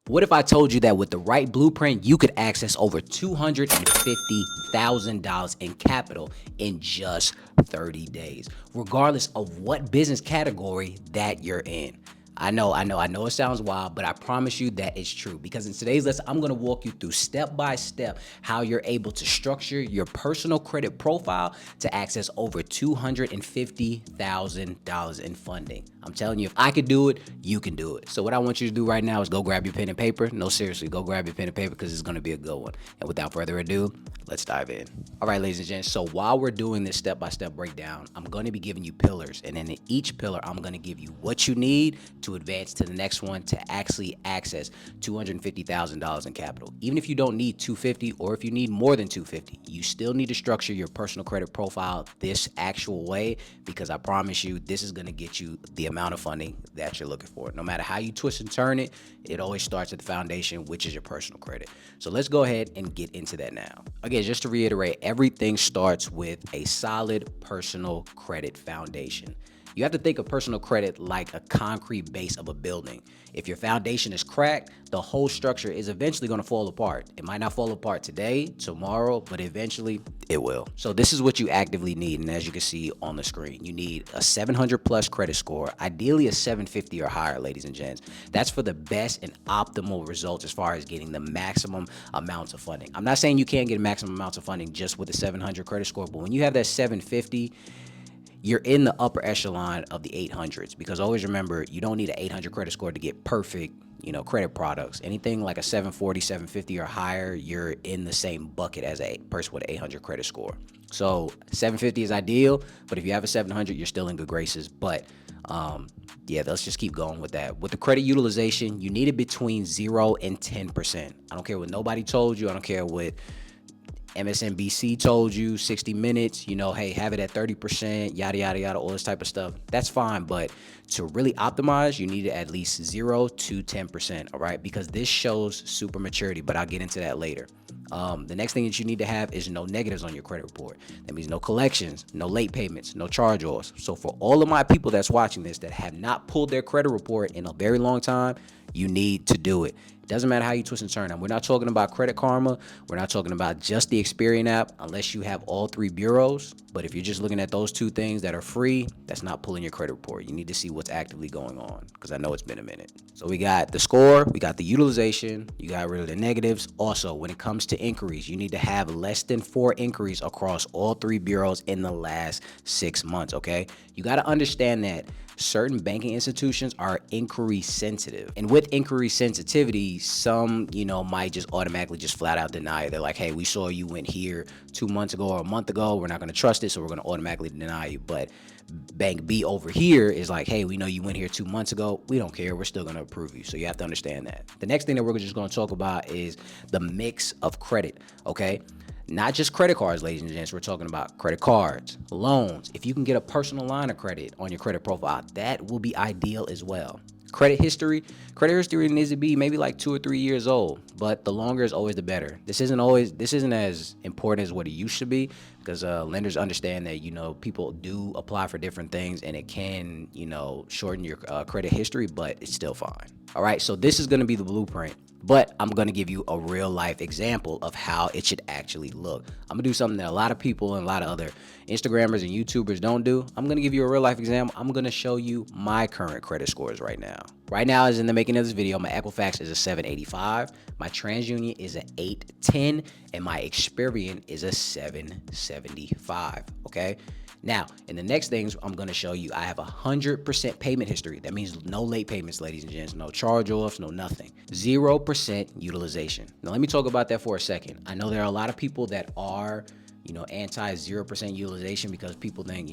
What if I told you that with the right blueprint, you could access over $250,000 in capital in just 30 days, regardless of what business category that you're in? I know it sounds wild, but I promise you that it's true, because in today's lesson, I'm going to walk you through step by step how you're able to structure your personal credit profile to access over $250,000 in funding. I'm telling you, if I could do it, you can do it. So what I want you to do right now is go grab your pen and paper. No, seriously, go grab your pen and paper, because it's going to be a good one. And without further ado, let's dive in. All right, ladies and gents. So while we're doing this step-by-step breakdown, I'm going to be giving you pillars. And then in each pillar, I'm going to give you what you need to advance to the next one to actually access $250,000 in capital. Even if you don't need 250, or if you need more than 250, you still need to structure your personal credit profile this actual way, because I promise you, this is going to get you the amount of funding that you're looking for. No matter how you twist and turn it, it always starts at the foundation, which is your personal credit. So let's go ahead and get into that now. Again, just to reiterate, everything starts with a solid personal credit foundation. You have to think of personal credit like a concrete base of a building. If your foundation is cracked, the whole structure is eventually going to fall apart. It might not fall apart today, tomorrow, but eventually it will. So this is what you actively need. And as you can see on the screen, you need a 700 plus credit score, ideally a 750 or higher, ladies and gents. That's for the best and optimal results as far as getting the maximum amounts of funding. I'm not saying you can't get maximum amounts of funding just with a 700 credit score, but when you have that 750, you're in the upper echelon of the 800s, because always remember, you don't need an 800 credit score to get perfect, credit products. Anything like a 740, 750 or higher, you're in the same bucket as a person with an 800 credit score. So 750 is ideal, but if you have a 700, you're still in good graces. But yeah, let's just keep going with that. With the credit utilization, you need it between 0 and 10%. I don't care what nobody told you. I don't care what MSNBC told you, 60 Minutes, hey, have it at 30%, yada, yada, yada, all this type of stuff. That's fine. But to really optimize, you need it at least 0 to 10%. All right. Because this shows super maturity, but I'll get into that later. The next thing that you need to have is no negatives on your credit report. That means no collections, no late payments, no charge-offs. So for all of my people that's watching this that have not pulled their credit report in a very long time, you need to do it. It doesn't matter how you twist and turn them. We're not talking about Credit Karma. We're not talking about just the Experian app unless you have all three bureaus. But if you're just looking at those two things that are free, that's not pulling your credit report. You need to see what's actively going on, because I know it's been a minute. So we got the score, we got the utilization, you got rid of the negatives. Also, when it comes to inquiries, you need to have less than 4 inquiries across all 3 bureaus in the last 6 months, okay? You got to understand that certain banking institutions are inquiry sensitive. And with inquiry sensitivity, some, might just automatically just flat out deny it. They're like, hey, we saw you went here 2 months ago or a month ago. We're not going to trust it, so we're going to automatically deny you. But Bank B over here is like, hey, we know you went here 2 months ago. We don't care. We're still going to approve you. So you have to understand that. The next thing that we're just going to talk about is the mix of credit, okay? Not just credit cards, ladies and gents. We're talking about credit cards, loans. If you can get a personal line of credit on your credit profile, that will be ideal as well. Credit history needs to be maybe like 2 or 3 years old, but the longer is always the better. This isn't as important as what it used to be, because lenders understand that, people do apply for different things, and it can, shorten your credit history, but it's still fine. All right, so this is going to be the blueprint. But I'm going to give you a real life example of how it should actually look. I'm going to do something that a lot of people and a lot of other Instagrammers and YouTubers don't do. I'm going to give you a real life example. I'm going to show you my current credit scores right now. Right now, as in the making of this video, my Equifax is a 785, my TransUnion is an 810, and my Experian is a 775, okay? Now, in the next things I'm going to show you, I have 100% payment history. That means no late payments, ladies and gents, no charge-offs, no nothing. 0% utilization. Now, let me talk about that for a second. I know there are a lot of people that are, anti 0% utilization, because people think,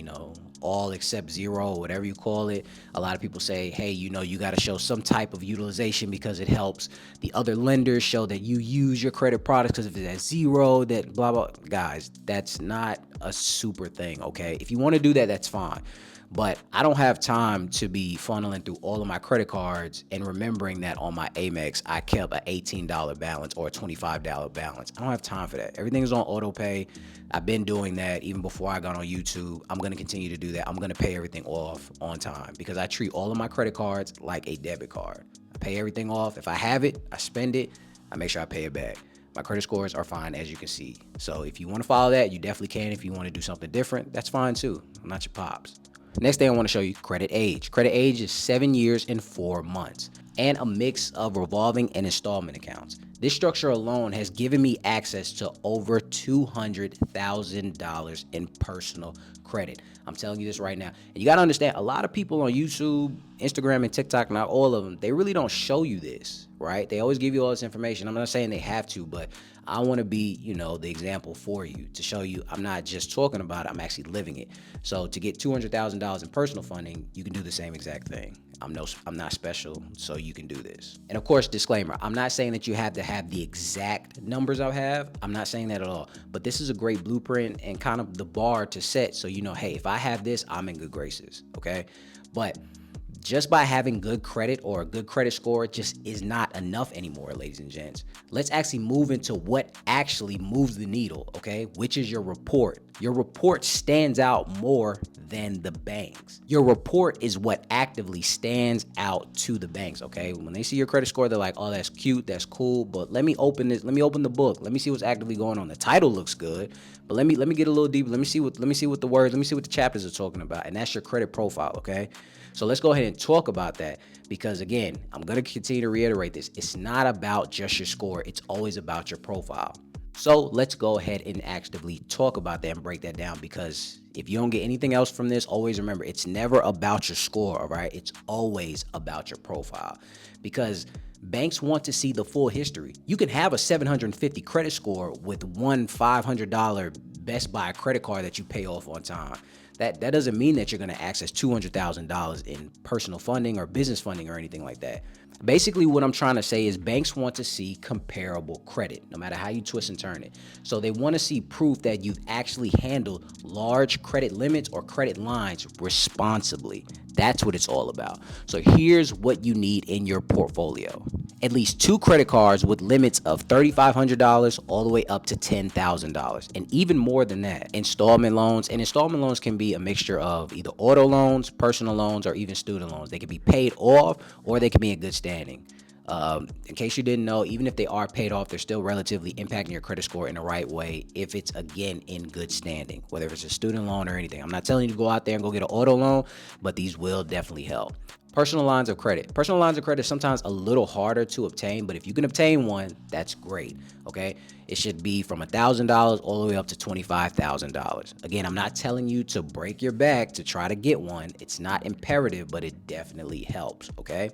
all except zero, whatever you call it. A lot of people say, hey, you got to show some type of utilization because it helps the other lenders show that you use your credit products, because if it's at zero, that blah, blah. Guys, that's not a super thing, okay? If you want to do that, that's fine. But I don't have time to be funneling through all of my credit cards and remembering that on my Amex, I kept an $18 balance or a $25 balance. I don't have time for that. Everything is on auto pay. I've been doing that even before I got on YouTube. I'm going to continue to do that. I'm going to pay everything off on time, because I treat all of my credit cards like a debit card. I pay everything off. If I have it, I spend it. I make sure I pay it back. My credit scores are fine, as you can see. So if you want to follow that, you definitely can. If you want to do something different, that's fine too. I'm not your pops. Next thing I want to show you, credit age. Credit age is 7 years and 4 months, and a mix of revolving and installment accounts. This structure alone has given me access to over $200,000 in personal credit. I'm telling you this right now. And you got to understand, a lot of people on YouTube, Instagram, and TikTok, not all of them, they really don't show you this, right? They always give you all this information. I'm not saying they have to, but I want to be, the example for you to show you I'm not just talking about it, I'm actually living it. So to get $200,000 in personal funding, you can do the same exact thing. I'm not special, so you can do this. And of course, disclaimer, I'm not saying that you have to have the exact numbers I have. I'm not saying that at all. But this is a great blueprint and kind of the bar to set so hey, if I have this, I'm in good graces, okay? But just by having good credit or a good credit score just is not enough anymore, ladies and gents. Let's actually move into what actually moves the needle, okay? Which is your report. Your report stands out more than the banks. Your report is what actively stands out to the banks, okay? When they see your credit score, they're like, oh, that's cute, that's cool, but let me open this, let me open the book, let me see what's actively going on. The title looks good, but let me get a little deeper. Let me see what the words, let me see what the chapters are talking about, and that's your credit profile, okay? So let's go ahead and talk about that because, again, I'm going to continue to reiterate this. It's not about just your score. It's always about your profile. So let's go ahead and actively talk about that and break that down, because if you don't get anything else from this, always remember, it's never about your score, all right? It's always about your profile, because banks want to see the full history. You can have a 750 credit score with one $500 Best Buy credit card that you pay off on time. That doesn't mean that you're going to access $200,000 in personal funding or business funding or anything like that. Basically, what I'm trying to say is banks want to see comparable credit, no matter how you twist and turn it. So they want to see proof that you've actually handled large credit limits or credit lines responsibly. That's what it's all about. So here's what you need in your portfolio. At least 2 credit cards with limits of $3,500 all the way up to $10,000, and even more than that. Installment loans, and installment loans can be a mixture of either auto loans, personal loans, or even student loans. They can be paid off or they can be in good standing. In case you didn't know, even if they are paid off, they're still relatively impacting your credit score in the right way if it's, again, in good standing, whether it's a student loan or anything. I'm not telling you to go out there and go get an auto loan, but these will definitely help. Personal lines of credit. Personal lines of credit is sometimes a little harder to obtain, but if you can obtain one, that's great, okay? It should be from $1,000 all the way up to $25,000. Again, I'm not telling you to break your back to try to get one. It's not imperative, but it definitely helps, okay?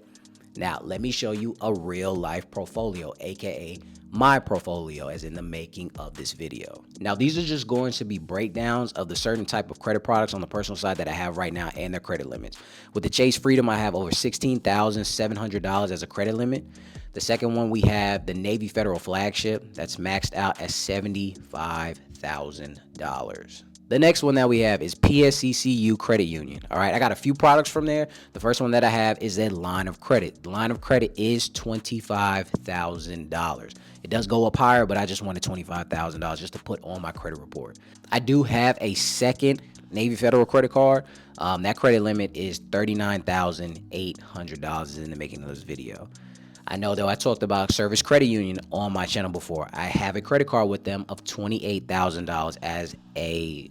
Now, let me show you a real life portfolio, aka my portfolio, as in the making of this video. Now, these are just going to be breakdowns of the certain type of credit products on the personal side that I have right now and their credit limits. With the Chase Freedom, I have over $16,700 as a credit limit. The second one, we have the Navy Federal Flagship. That's maxed out at $75,000. The next one that we have is PSCCU Credit Union. All right, I got a few products from there. The first one that I have is a line of credit. The line of credit is $25,000. It does go up higher, but I just wanted $25,000 just to put on my credit report. I do have a second Navy Federal credit card. That credit limit is $39,800 in the making of this video. I know, though, I talked about Service Credit Union on my channel before. I have a credit card with them of $28,000 as a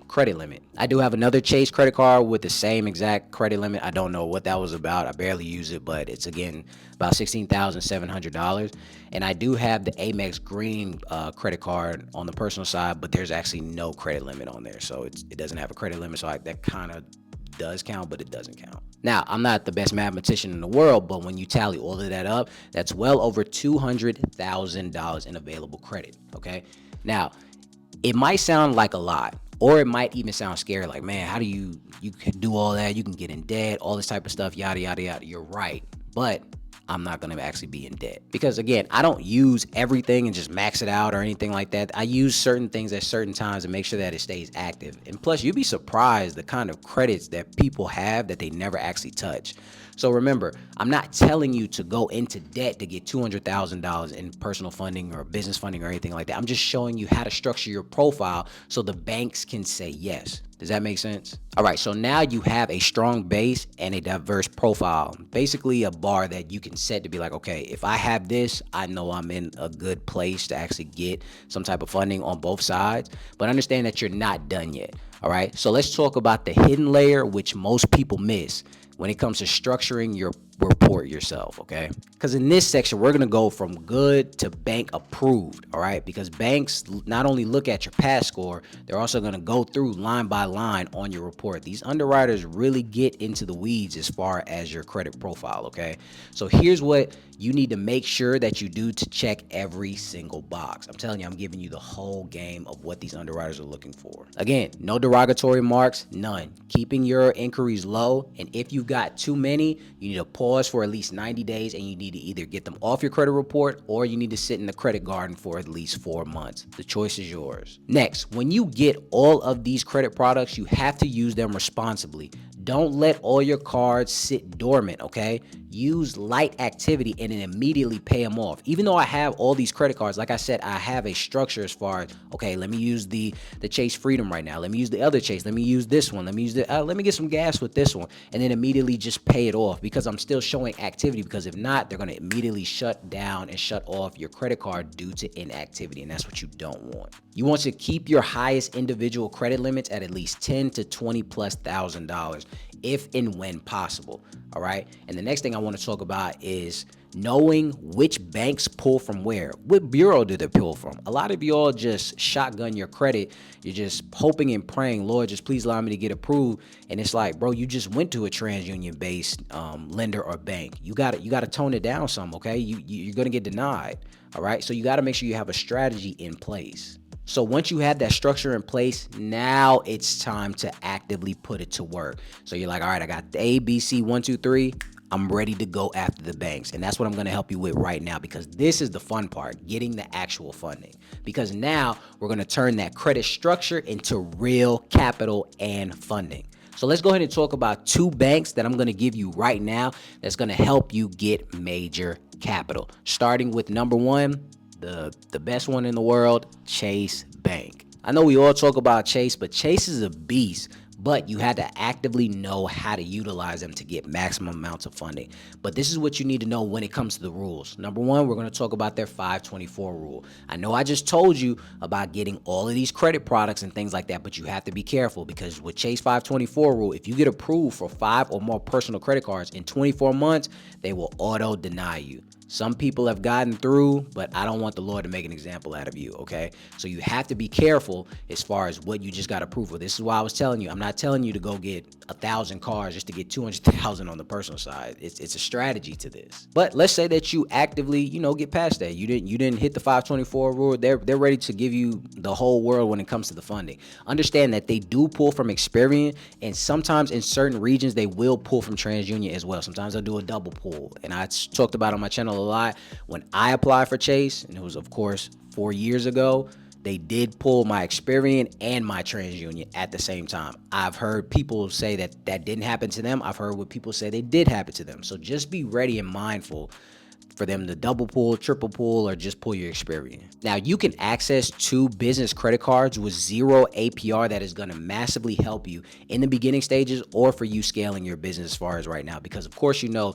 credit limit. I do have another Chase credit card with the same exact credit limit. I don't know what that was about. I barely use it, but it's, again, about $16,700. And I do have the Amex Green credit card on the personal side, but there's actually no credit limit on there. So it doesn't have a credit limit, so that kind of does count, but it doesn't count. Now, I'm not the best mathematician in the world, but when you tally all of that up, that's well over $200,000 in available credit, okay? Now, it might sound like a lot, or it might even sound scary, like, man, how do you can do all that? You can get in debt, all this type of stuff, yada, yada, yada. You're right, but I'm not going to actually be in debt. Because, again, I don't use everything and just max it out or anything like that. I use certain things at certain times to make sure that it stays active. And plus, you'd be surprised the kind of credits that people have that they never actually touch. So remember, I'm not telling you to go into debt to get $200,000 in personal funding or business funding or anything like that. I'm just showing you how to structure your profile so the banks can say yes. Does that make sense? All right, so now you have a strong base and a diverse profile. Basically a bar that you can set to be like, okay, if I have this, I know I'm in a good place to actually get some type of funding on both sides. But understand that you're not done yet. All right, so let's talk about the hidden layer, which most people miss when it comes to structuring your report yourself, okay? Because in this section, we're gonna go from good to bank approved, all right? Because banks not only look at your past score, they're also gonna go through line by line on your report. These underwriters really get into the weeds as far as your credit profile, okay? So here's what you need to make sure that you do to check every single box. I'm telling you, I'm giving you the whole game of what these underwriters are looking for. Again, no derogatory marks, none. Keeping your inquiries low, and if you've got too many, you need to pause for at least 90 days, and you need to either get them off your credit report or you need to sit in the credit garden for at least 4 months. The choice is yours. Next, when you get all of these credit products, you have to use them responsibly. Don't let all your cards sit dormant, okay? Use light activity and then immediately pay them off. Even though I have all these credit cards, like I said, I have a structure as far as, okay, let me use the Chase Freedom right now. Let me use the other Chase. Let me use this one. Let me use let me get some gas with this one. And then immediately just pay it off because I'm still showing activity, because if not, they're going to immediately shut down and shut off your credit card due to inactivity. And that's what you don't want. You want to keep your highest individual credit limits at least $10,000 to $20,000+ if and when possible. All right. And the next thing I want to talk about is knowing which banks pull from where. What bureau do they pull from? A lot of y'all just shotgun your credit. You're just hoping and praying, Lord, just please allow me to get approved. And it's like, bro, you just went to a TransUnion based lender or bank. You got to tone it down some. Okay. You're going to get denied. All right. So you got to make sure you have a strategy in place. So once you have that structure in place, now it's time to actively put it to work. So you're like, all right, I got the A, B, C, 1, 2, 3. I'm ready to go after the banks. And that's what I'm going to help you with right now, because this is the fun part, getting the actual funding. Because now we're going to turn that credit structure into real capital and funding. So let's go ahead and talk about 2 banks that I'm going to give you right now that's going to help you get major capital. Starting with number 1. The best one in the world, Chase Bank. I know we all talk about Chase, but Chase is a beast, but you had to actively know how to utilize them to get maximum amounts of funding. But this is what you need to know when it comes to the rules. Number 1, we're going to talk about their 524 rule. I know I just told you about getting all of these credit products and things like that, but you have to be careful, because with Chase 524 rule, if you get approved for 5 or more personal credit cards in 24 months, they will auto deny you. Some people have gotten through, but I don't want the Lord to make an example out of you, okay? So you have to be careful as far as what you just got approved for. This is why I was telling you, I'm not telling you to go get 1,000 cars just to get 200,000 on the personal side. It's a strategy to this. But let's say that you actively, get past that. You didn't hit the 524 rule. They're ready to give you the whole world when it comes to the funding. Understand that they do pull from Experian, and sometimes in certain regions they will pull from TransUnion as well. Sometimes they'll do a double pull, and I talked about on my channel a lot. When I applied for Chase, and it was of course 4 years ago, they did pull my Experian and my TransUnion at the same time. I've heard people say that didn't happen to them. I've heard what people say they did happen to them. So just be ready and mindful for them to double pull, triple pull, or just pull your Experian. Now, you can access 2 business credit cards with 0 APR that is going to massively help you in the beginning stages or for you scaling your business as far as right now. Because of course, 0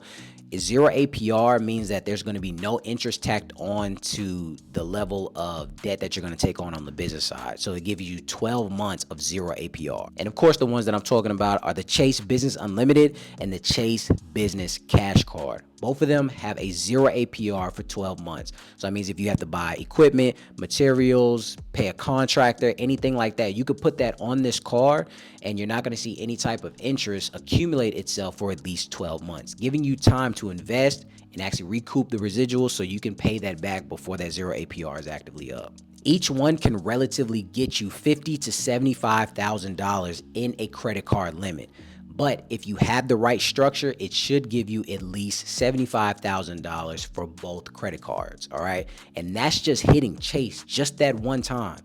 APR means that there's going to be no interest tacked on to the level of debt that you're going to take on the business side. So it gives you 12 months of 0 APR. And of course, the ones that I'm talking about are the Chase Business Unlimited and the Chase Business Cash Card. Both of them have a 0 APR for 12 months. So that means if you have to buy equipment, materials, pay a contractor, anything like that, you could put that on this card and you're not going to see any type of interest accumulate itself for at least 12 months, giving you time to invest and actually recoup the residuals so you can pay that back before that 0 APR is actively up. Each one can relatively get you $50,000 to $75,000 in a credit card limit. But if you have the right structure, it should give you at least $75,000 for both credit cards, all right? And that's just hitting Chase just that one time.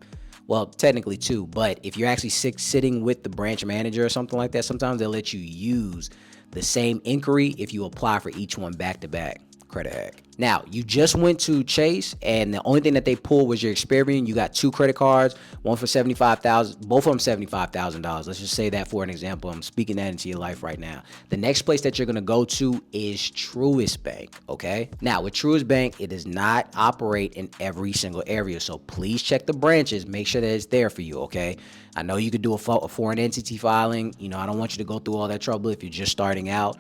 Well, technically 2, but if you're actually sitting with the branch manager or something like that, sometimes they'll let you use the same inquiry if you apply for each one back to back. Credit hack. Now, you just went to Chase, and the only thing that they pulled was your Experian. You got 2 credit cards, one for $75,000, both of them $75,000. Let's just say that for an example. I'm speaking that into your life right now. The next place that you're gonna go to is Truist Bank. Okay. Now, with Truist Bank, it does not operate in every single area, so please check the branches. Make sure that it's there for you. Okay. I know you could do a foreign entity filing. You know, I don't want you to go through all that trouble if you're just starting out.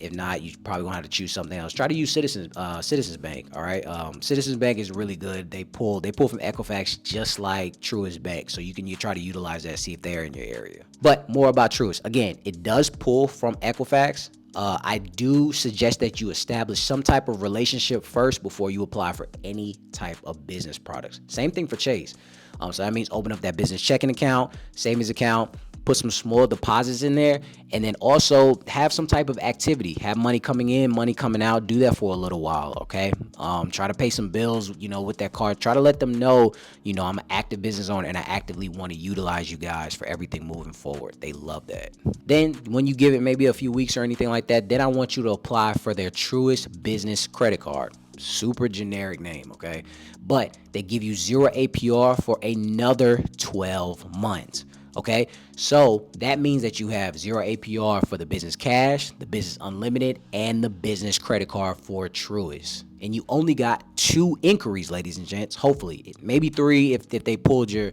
If not, you probably gonna have to choose something else. Try to use Citizens Bank. All right. Citizens Bank is really good. They pull from Equifax just like Truist Bank. So you try to utilize that, see if they're in your area. But more about Truist. Again, it does pull from Equifax. I do suggest that you establish some type of relationship first before you apply for any type of business products. Same thing for Chase. So that means open up that business checking account, savings account, put some small deposits in there, and then also have some type of activity. Have money coming in, money coming out. Do that for a little while, okay? Try to pay some bills, with that card. Try to let them know, I'm an active business owner and I actively want to utilize you guys for everything moving forward. They love that. Then when you give it maybe a few weeks or anything like that, then I want you to apply for their Truist Business Credit Card. Super generic name, okay? But they give you 0 APR for another 12 months. Okay, so that means that you have 0 APR for the business cash, the business unlimited, and the business credit card for Truist. And you only got 2 inquiries, ladies and gents. Hopefully, maybe 3 if they pulled your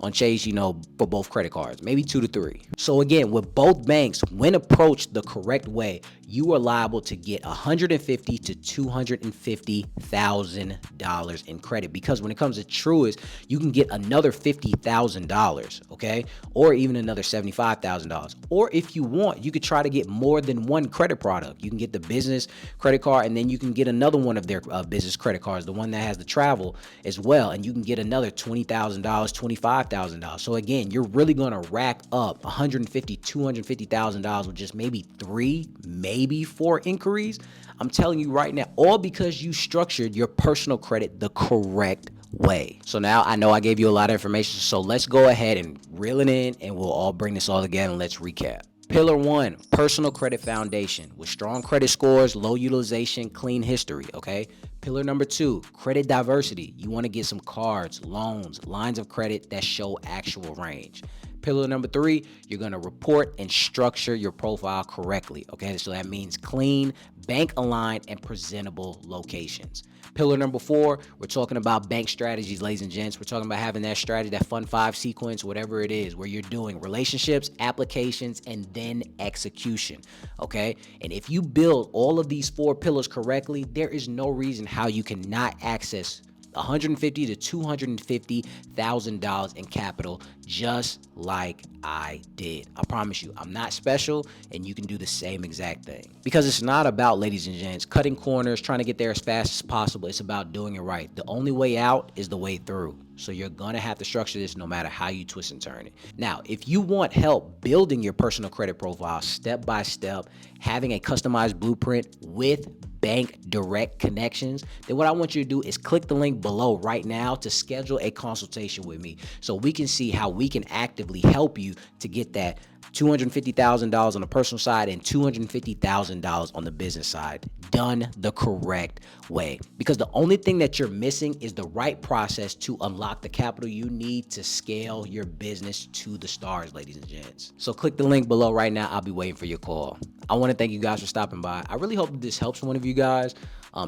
on Chase, for both credit cards, maybe 2 to 3. So again, with both banks, when approached the correct way, you are liable to get $150,000 to $250,000 in credit, because when it comes to Truist, you can get another $50,000, okay, or even another $75,000. Or if you want, you could try to get more than one credit product. You can get the business credit card, and then you can get another one of their business credit cards, the one that has the travel as well, and you can get another $20,000, $25,000. So again, you're really going to rack up $150,000, $250,000 with just maybe 3, maybe 4 inquiries. I'm telling you right now, all because you structured your personal credit the correct way. So now I know I gave you a lot of information, so let's go ahead and reel it in, and we'll all bring this all together and let's recap. Pillar 1, personal credit foundation with strong credit scores, low utilization, clean history, okay? Pillar number 2, credit diversity. You want to get some cards, loans, lines of credit that show actual range. Pillar number 3, you're going to report and structure your profile correctly, okay? So that means clean, bank aligned, and presentable locations. Pillar number 4, we're talking about bank strategies, ladies and gents. We're talking about having that strategy, that Fund 5 sequence, whatever it is, where you're doing relationships, applications, and then execution, okay? And if you build all of these 4 pillars correctly, there is no reason how you cannot access $150,000 to $250,000 in capital, just like I did. I promise you, I'm not special, and you can do the same exact thing. Because it's not about, ladies and gents, cutting corners, trying to get there as fast as possible. It's about doing it right. The only way out is the way through. So you're going to have to structure this no matter how you twist and turn it. Now, if you want help building your personal credit profile step by step, having a customized blueprint with bank direct connections, then what I want you to do is click the link below right now to schedule a consultation with me so we can see how we can actively help you to get that $250,000 on the personal side and $250,000 on the business side done the correct way. Because the only thing that you're missing is the right process to unlock the capital you need to scale your business to the stars, ladies and gents. So click the link below right now. I'll be waiting for your call. I want to thank you guys for stopping by. I really hope this helps one of you guys.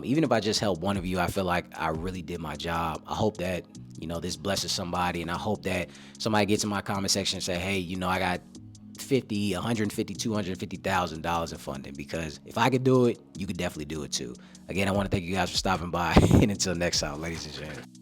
Even if I just help one of you, I feel like I really did my job. I hope that, this blesses somebody, and I hope that somebody gets in my comment section and say, hey, I got $50,000, $150,000, $250,000 in funding, because if I could do it, you could definitely do it too. Again, I want to thank you guys for stopping by, and until next time, ladies and gentlemen.